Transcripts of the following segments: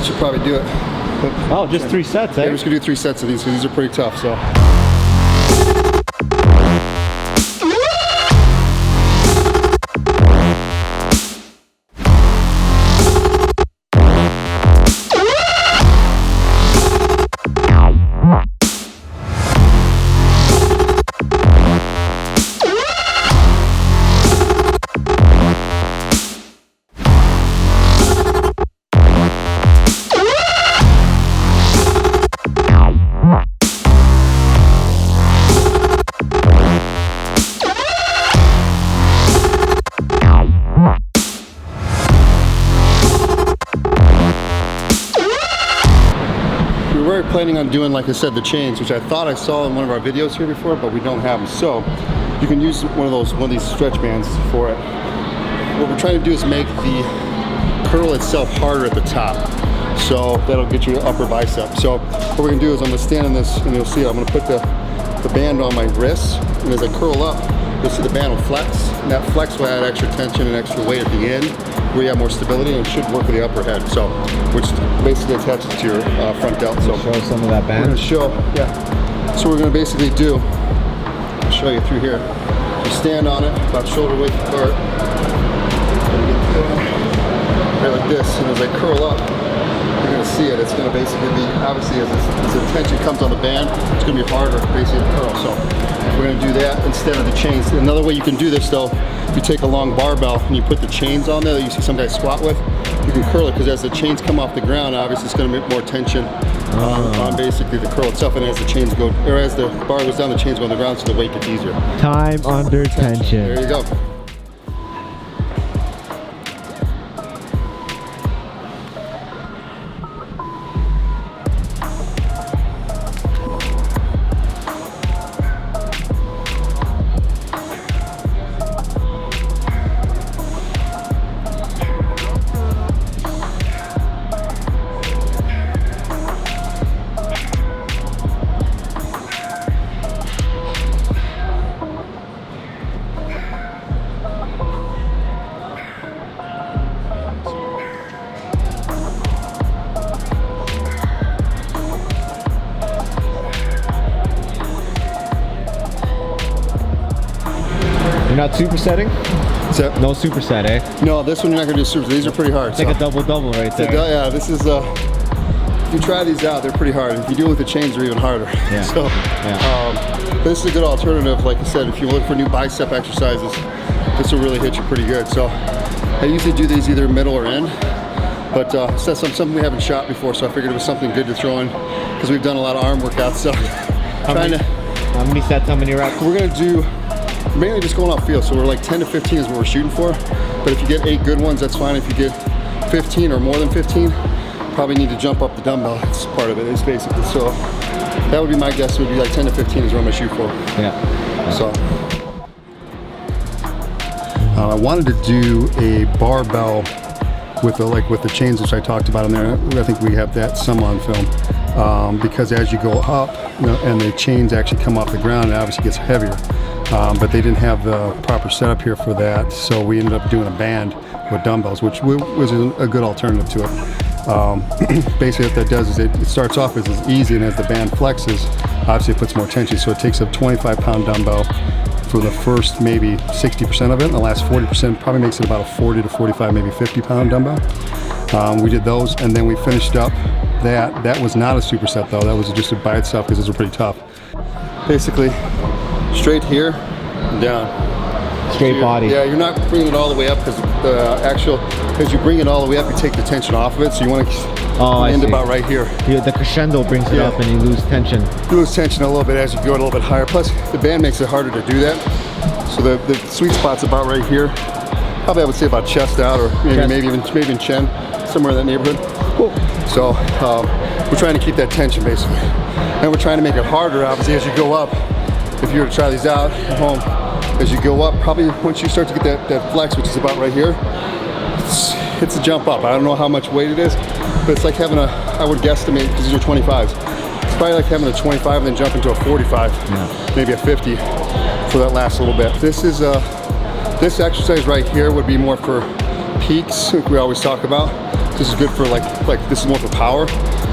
That should probably do it. Oh, just 3 sets, eh? Yeah, we're just gonna do 3 sets of these because these are pretty tough, so. We were planning on doing, like I said, the chains, which I thought I saw in one of our videos here before, but we don't have them. So you can use one of these stretch bands for it. What we're trying to do is make the curl itself harder at the top. So that'll get you an upper bicep. So what we're gonna do is I'm gonna stand in this, and you'll see I'm gonna put the band on my wrist, and as I curl up, you'll see the band will flex, and that flex will add extra tension and extra weight at the end, where you have more stability, and it should work with the upper head. So, which basically attaches to your front delt. So show some of that band. We're gonna show, yeah. So we're gonna basically do, I'll show you through here. You stand on it, about shoulder width apart, right like this, and as I curl up, you're gonna see it. It's gonna basically be, obviously, as the tension comes on the band, it's gonna be harder, basically, to curl. So we're gonna do that instead of the chains. Another way you can do this, though, if you take a long barbell and you put the chains on there that you see some guys squat with, you can curl it, because as the chains come off the ground, obviously it's gonna make more tension on basically the curl itself, and as the chains go, or as the bar goes down, the chains go on the ground, so the weight gets easier. Time under tension. There you go. You're not supersetting? So, No superset, eh? no, this one you're not gonna do super. These are pretty hard. It's like a double-double right there. Yeah, this is, if you try these out, they're pretty hard. If you do it with the chains, they're even harder. Yeah. So, but this is a good alternative. Like I said, if you look for new bicep exercises, this will really hit you pretty good. So I usually do these either middle or end, but it's something we haven't shot before, so I figured it was something good to throw in, because we've done a lot of arm workouts. So How many sets, how many reps? We're gonna do mainly just going off feel, so we're like 10 to 15 is what we're shooting for. But if you get 8 good ones, that's fine. If you get 15 or more than 15, probably need to jump up the dumbbell. That's part of it, is basically. So that would be my guess. It would be like 10 to 15 is what I'm gonna shoot for. Yeah. So I wanted to do a barbell with the chains, which I talked about in there. I think we have that some on film, because as you go up, and the chains actually come off the ground, it obviously gets heavier. But they didn't have the proper setup here for that, so we ended up doing a band with dumbbells, which was a good alternative to it. Basically what that does is it starts off as easy, and as the band flexes, obviously it puts more tension, so it takes a 25-pound dumbbell for the first maybe 60% of it, and the last 40% probably makes it about a 40 to 45, maybe 50-pound dumbbell. We did those, and then we finished up that was not a superset though, that was just by itself, because those are pretty tough. Basically, straight here and down. Straight body. Yeah, you're not bringing it all the way up, because as you bring it all the way up, you take the tension off of it, so you want to end about right here. Yeah, the crescendo brings it up, and you lose tension. You lose tension a little bit as you go a little bit higher. Plus, the band makes it harder to do that. So the sweet spot's about right here. Probably I would say about chest out, or maybe even chin, somewhere in that neighborhood. Cool. So we're trying to keep that tension basically, and we're trying to make it harder. Obviously, as you go up, if you were to try these out at home, as you go up, probably once you start to get that flex, which is about right here, it's a jump up. I don't know how much weight it is, but it's like having I would guesstimate, because these are 25s, it's probably like having a 25 and then jump into a 45, maybe a 50 for that last little bit. This is this exercise right here would be more for peaks, like we always talk about. this is good for like this is more for power.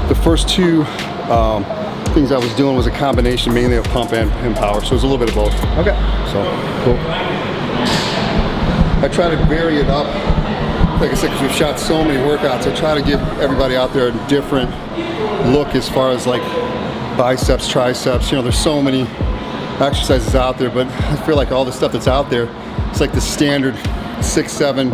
The first two things I was doing was a combination mainly of pump and power, so it was a little bit of both. Okay. So cool. I try to vary it up. Like I said, because we've shot so many workouts, I try to give everybody out there a different look as far as like biceps, triceps. You know, there's so many exercises out there, but I feel like all the stuff that's out there, it's like the standard 6-7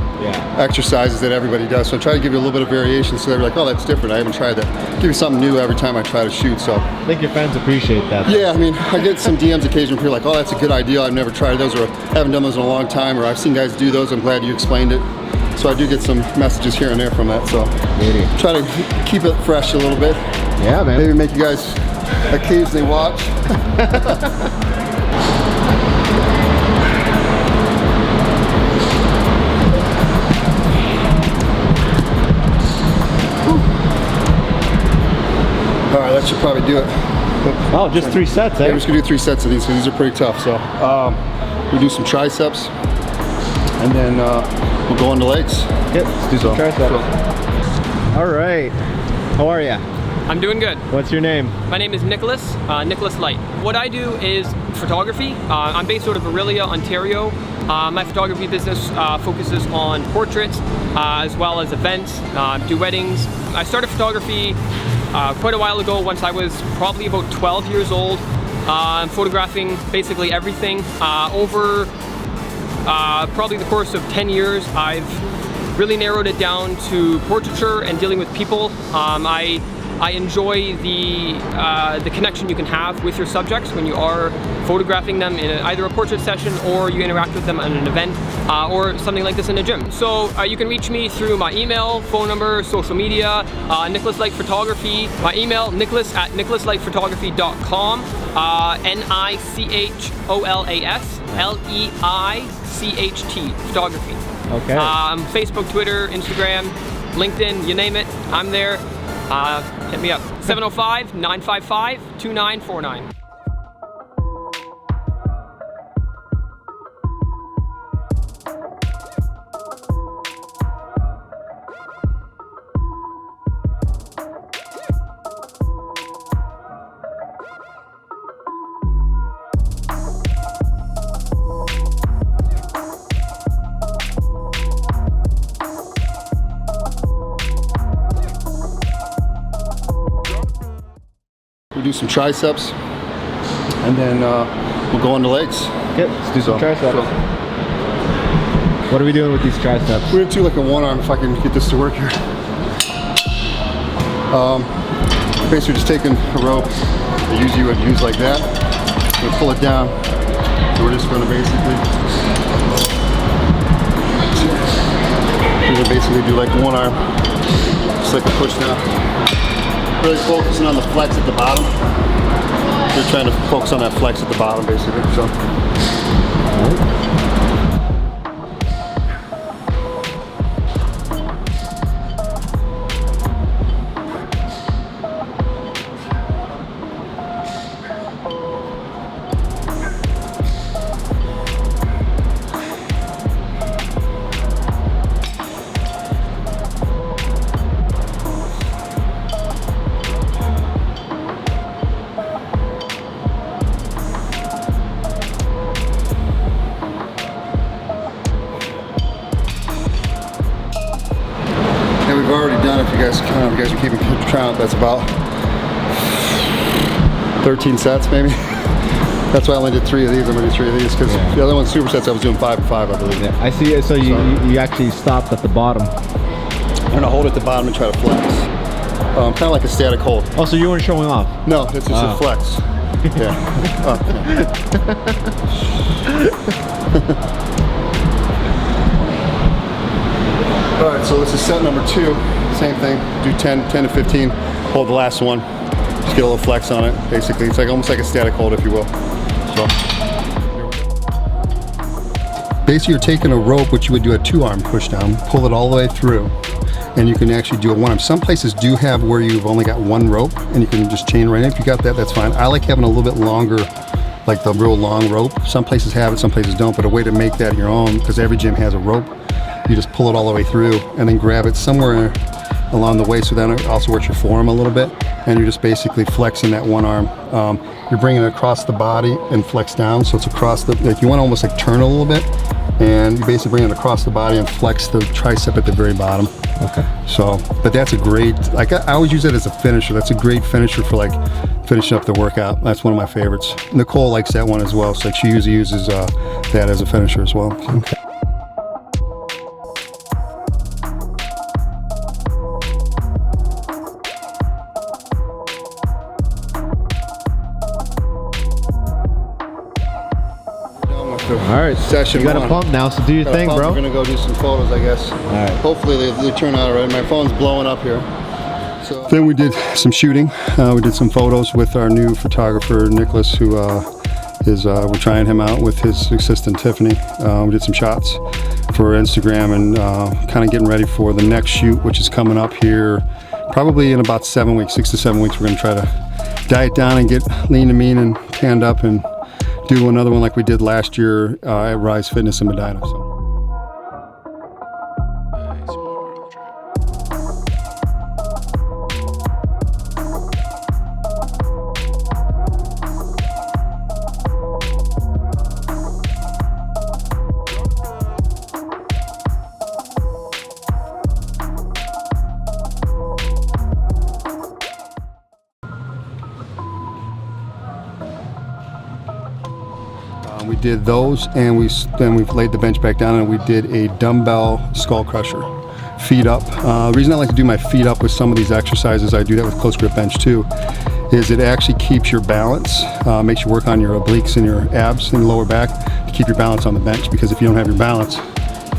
exercises that everybody does. So I try to give you a little bit of variation so they're like, oh, that's different. I haven't tried that. Give you something new every time I try to shoot. So I think your fans appreciate that. Yeah, I mean, I get some DMs occasionally from people like, oh, that's a good idea. I've never tried those, or I haven't done those in a long time, or I've seen guys do those. I'm glad you explained it. So I do get some messages here and there from that. So try to keep it fresh a little bit. Yeah, man. Maybe make you guys occasionally watch. All right, that should probably do it. Oh, just 3 sets, eh? Yeah, we're just gonna do 3 sets of these because these are pretty tough. So we do some triceps, and then we'll go into legs. Yep, let's do some triceps. All right, how are ya? I'm doing good. What's your name? My name is Nicholas Leicht. What I do is photography. I'm based out of Aurelia, Ontario. My photography business focuses on portraits as well as events, do weddings. I started photography quite a while ago, once I was probably about 12 years old. I'm photographing basically everything. Over probably the course of 10 years, I've really narrowed it down to portraiture and dealing with people. I enjoy the connection you can have with your subjects when you are photographing them in either a portrait session or you interact with them at an event or something like this in a gym. So you can reach me through my email, phone number, social media, Nicholas Leicht Photography. My email, nicholas@nicholasleichtphotography.com, NICHOLAS photography. Okay. Facebook, Twitter, Instagram, LinkedIn, you name it, I'm there. Hit me up, 705-955-2949. We do some triceps, and then we'll go into legs. Okay, let's do some triceps. What are we doing with these triceps? We're gonna do like a one arm if I can get this to work here. Basically just taking a rope that usually you would use like that, and pull it down. So we're just gonna basically do like one arm, just like a push down. Really focusing on the flex at the bottom. We're trying to focus on that flex at the bottom basically. So. We've already done, if you guys count, if you guys are keeping count, that's about 13 sets maybe. That's why I only did 3 of these. I'm gonna do 3 of these because the other one's supersets. I was doing 5 and 5, I believe. Yeah, I see it. So you actually stopped at the bottom. I'm gonna hold at the bottom and try to flex. Kind of like a static hold. Oh, so you weren't showing off? No, it's just a flex. Yeah. All right, so this is set number 2. Same thing, do 10 to 15, hold the last one. Just get a little flex on it, basically. It's like almost like a static hold, if you will. So. Basically, you're taking a rope, which you would do a 2-arm push down, pull it all the way through, and you can actually do a 1-arm. Some places do have where you've only got 1 rope, and you can just chain right in. If you got that, that's fine. I like having a little bit longer, like the real long rope. Some places have it, some places don't, but a way to make that your own, because every gym has a rope, you just pull it all the way through and then grab it somewhere along the waist, so then it also works your forearm a little bit, and you're just basically flexing that one arm. You're bringing it across the body and flex down, so it's across the, like you want to almost like turn a little bit, and you basically bring it across the body and flex the tricep at the very bottom. Okay. So, but that's a great, like I always use it as a finisher. That's a great finisher for like finishing up the workout. That's one of my favorites. Nicole likes that one as well, so like she usually uses that as a finisher as well. Okay. All right, Session you got a one. pump now, so do your thing, bro. We're gonna go do some photos, I guess. All right. Hopefully they turn out all right. My phone's blowing up here. So then we did some shooting. We did some photos with our new photographer, Nicholas, who we're trying him out with his assistant, Tiffany. We did some shots for Instagram and kind of getting ready for the next shoot, which is coming up here probably in about 7 weeks, 6 to 7 weeks. We're gonna try to diet down and get lean and mean and tanned up and do another one like we did last year at Rise Fitness in Medina. So. We did those, and then we've laid the bench back down, and we did a dumbbell skull crusher, feet up. The reason I like to do my feet up with some of these exercises, I do that with close grip bench too, is it actually keeps your balance, makes you work on your obliques and your abs and lower back to keep your balance on the bench, because if you don't have your balance,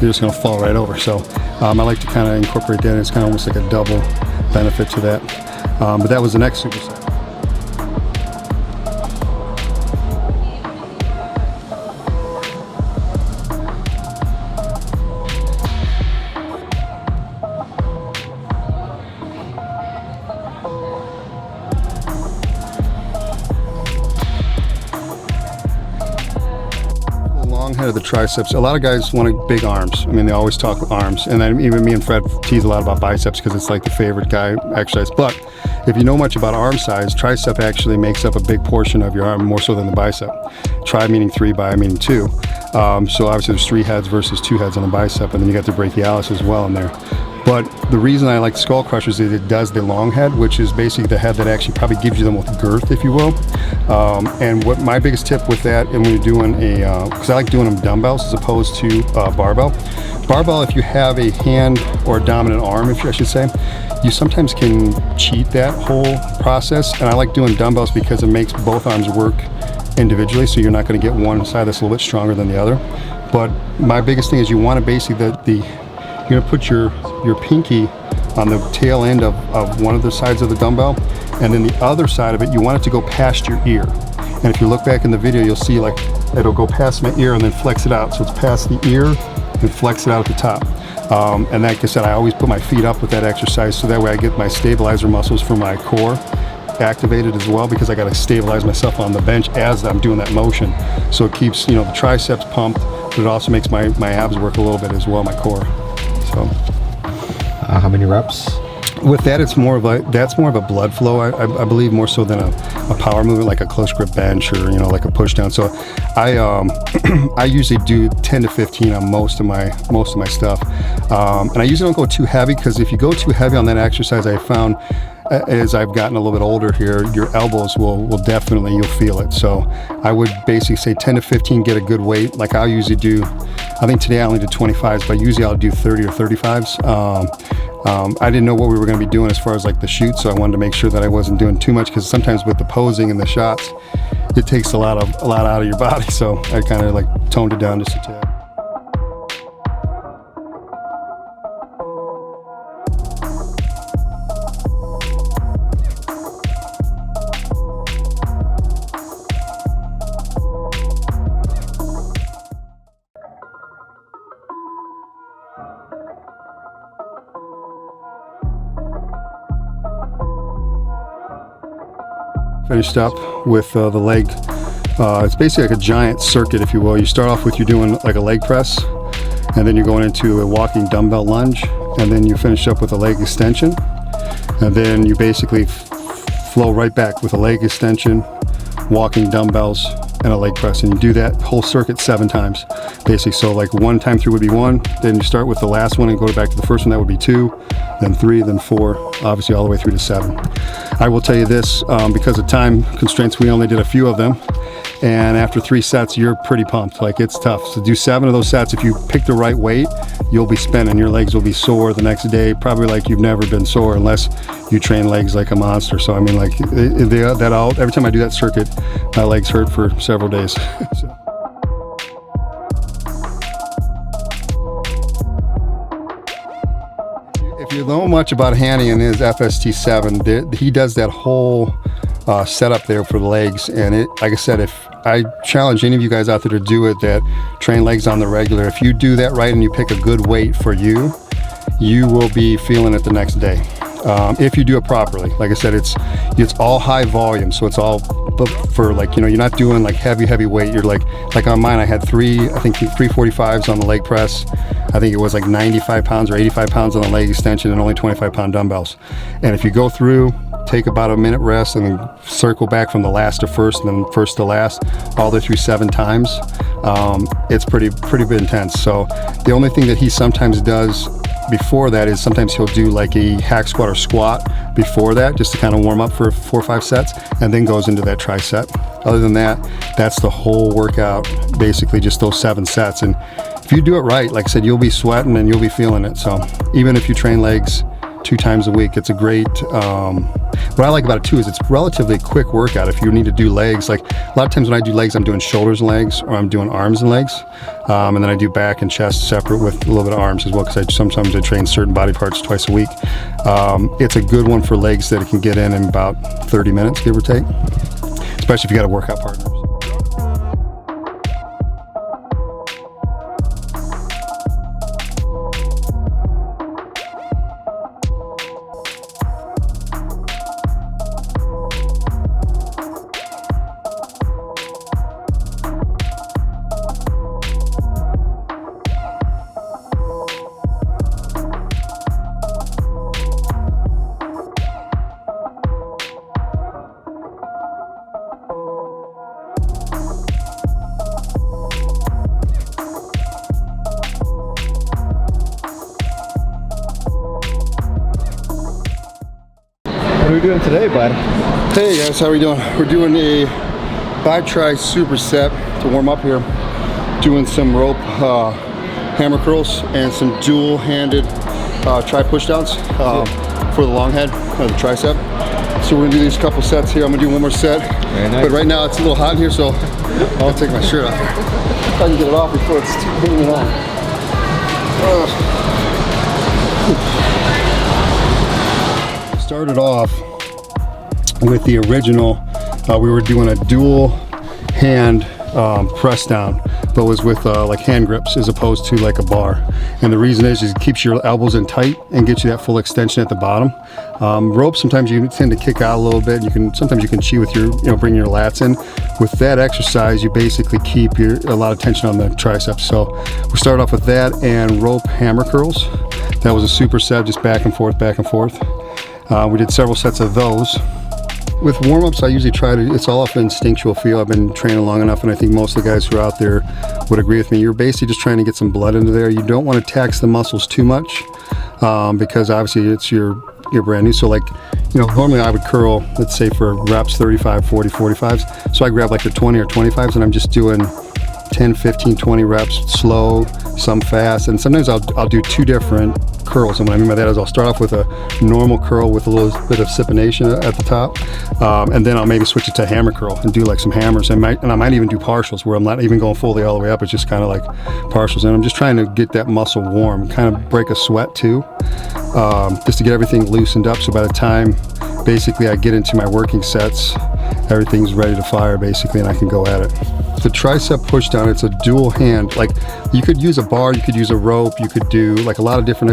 you're just going to fall right over. So I like to kind of incorporate that. It's kind of almost like a double benefit to that. But that was the next superset. Head of the triceps. A lot of guys want big arms. I mean, they always talk arms, and then even me and Fred tease a lot about biceps because it's like the favorite guy exercise. But if you know much about arm size, tricep actually makes up a big portion of your arm, more so than the bicep. Tri meaning 3, bi meaning 2. So obviously there's 3 heads versus 2 heads on the bicep, and then you got the brachialis as well in there. But the reason I like skull crushers is it does the long head, which is basically the head that actually probably gives you the most girth, if you will. And what my biggest tip with that, and when you're doing because I like doing them dumbbells as opposed to barbell. Barbell, if you have a hand or a dominant arm, I should say, you sometimes can cheat that whole process. And I like doing dumbbells because it makes both arms work individually, so you're not going to get one side that's a little bit stronger than the other. But my biggest thing is you want to basically you're going to put your pinky on the tail end of one of the sides of the dumbbell, and then the other side of it, you want it to go past your ear. And if you look back in the video, you'll see like it'll go past my ear and then flex it out. So it's past the ear and flex it out at the top. And like I said, I always put my feet up with that exercise, so that way I get my stabilizer muscles for my core activated as well, because I got to stabilize myself on the bench as I'm doing that motion. So it keeps, the triceps pumped, but it also makes my abs work a little bit as well, my core. So, how many reps? With that, that's more of a blood flow, I believe, more so than a power movement like a close grip bench or like a push down. So I usually do 10 to 15 on most of my stuff, and I usually don't go too heavy, because if you go too heavy on that exercise, I found as I've gotten a little bit older here, your elbows will definitely, you'll feel it. So I would basically say 10 to 15, get a good weight. Like I'll usually do, I think today I only did 25s, but usually I'll do 30 or 35s. I didn't know what we were going to be doing as far as like the shoot, so I wanted to make sure that I wasn't doing too much, because sometimes with the posing and the shots, it takes a lot out of your body. So I kind of like toned it down just a tad. Finished up with the leg. It's basically like a giant circuit, if you will. You start off with, you're doing like a leg press, and then you're going into a walking dumbbell lunge, and then you finish up with a leg extension, and then you basically flow right back with a leg extension, walking dumbbells, and a leg press, and you do that whole circuit 7 times basically. So like 1 time through would be 1, then you start with the last one and go back to the first one, that would be 2, then 3, then 4, obviously all the way through to 7. I will tell you this, because of time constraints, we only did a few of them, and after 3 sets you're pretty pumped. Like, it's tough. So do 7 of those sets. If you pick the right weight, you'll be spinning. Your legs will be sore the next day, probably like you've never been sore unless you train legs like a monster. So I mean, like, every time I do that circuit, my legs hurt for several days. So. If you know much about Hanny and his FST7, he does that whole setup there for the legs, and it, like I said, if I challenge any of you guys out there to do it that train legs on the regular, if you do that right and you pick a good weight for you, you will be feeling it the next day. If you do it properly. Like I said, it's all high volume, so it's all for, like, you know, you're not doing like heavy weight. You're like on mine, I had 345s on the leg press. I think it was like 95 pounds or 85 pounds on the leg extension, and only 25-pound dumbbells. And if you go through, take about a minute rest, and then circle back from the last to first, and then first to last, all the way through 7 times, it's pretty intense. So the only thing that he sometimes does before that is sometimes he'll do like a hack squat or squat before that, just to kind of warm up for 4 or 5 sets, and then goes into that tricep. Other than that, that's the whole workout, basically just those 7 sets. And if you do it right, like I said, you'll be sweating and you'll be feeling it. So even if you train legs 2 times a week, it's a great, what I like about it too is it's relatively quick workout. If you need to do legs, like a lot of times when I do legs, I'm doing shoulders and legs, or I'm doing arms and legs, and then I do back and chest separate with a little bit of arms as well, because sometimes I train certain body parts twice a week. It's a good one for legs that it can get in about 30 minutes, give or take, especially if you got a workout partner. What are we doing today, bud? Hey guys, how are we doing? We're doing a bi-tri superset to warm up here. Doing some rope hammer curls and some dual-handed tri pushdowns for the long head of the tricep. So we're gonna do these couple sets here. I'm gonna do one more set. Very nice. But right now it's a little hot in here, so I'll take my shirt off. If I can get it off before it's too hanging on. Started off with the original, we were doing a dual hand press down, but was with like hand grips as opposed to like a bar. And the reason is it keeps your elbows in tight and gets you that full extension at the bottom. Rope, sometimes you tend to kick out a little bit. Sometimes you can cheat with your, bring your lats in. With that exercise, you basically keep a lot of tension on the triceps. So we started off with that and rope hammer curls. That was a superset, just back and forth, back and forth. We did several sets of those. With warm-ups, I usually try to, it's all off an instinctual feel. I've been training long enough, and I think most of the guys who are out there would agree with me. You're basically just trying to get some blood into there. You don't want to tax the muscles too much, because obviously it's you're brand new. So like, normally I would curl, let's say for reps, 35, 40, 45s. So I grab like the 20 or 25s, and I'm just doing 10, 15, 20 reps, slow, some fast, and sometimes I'll do 2 different curls. And what I mean by that is I'll start off with a normal curl with a little bit of supination at the top, and then I'll maybe switch it to hammer curl and do like some hammers, and I might even do partials where I'm not even going fully all the way up. It's just kind of like partials, and I'm just trying to get that muscle warm, kind of break a sweat too, just to get everything loosened up, so by the time basically I get into my working sets, everything's ready to fire basically, and I can go at it. the tricep push down, it's a dual hand. Like you could use a bar, you could use a rope, you could do like a lot of different.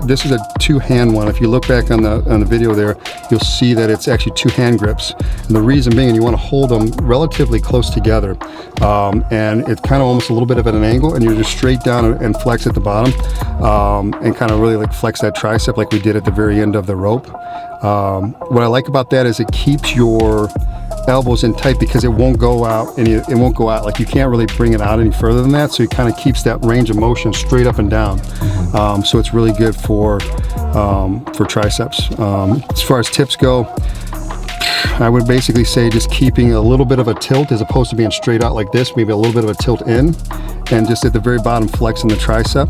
This is a 2-hand one. If you look back on the video there, you'll see that it's actually 2 hand grips. And the reason being, you want to hold them relatively close together, and it's kind of almost a little bit of at an angle, and you're just straight down and flex at the bottom, and kind of really like flex that tricep like we did at the very end of the rope. What I like about that is it keeps your elbows in tight because it won't go out, and it won't go out, like you can't really bring it out any further than that, so it kind of keeps that range of motion straight up and down. So it's really good for triceps. As far as tips go, I would basically say just keeping a little bit of a tilt as opposed to being straight out like this, maybe a little bit of a tilt in, and just at the very bottom flexing the tricep.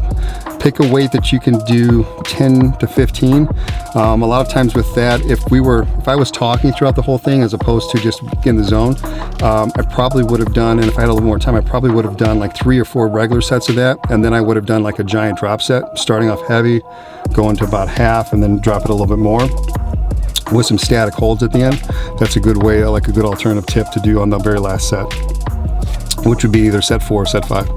Pick a weight that you can do 10 to 15. A lot of times with that, if I was talking throughout the whole thing as opposed to just in the zone, I probably would have done, and if I had a little more time, I probably would have done like 3 or 4 regular sets of that, and then I would have done like a giant drop set, starting off heavy, going to about half, and then drop it a little bit more with some static holds at the end. That's a good way, like a good alternative tip to do on the very last set, which would be either set 4 or set 5.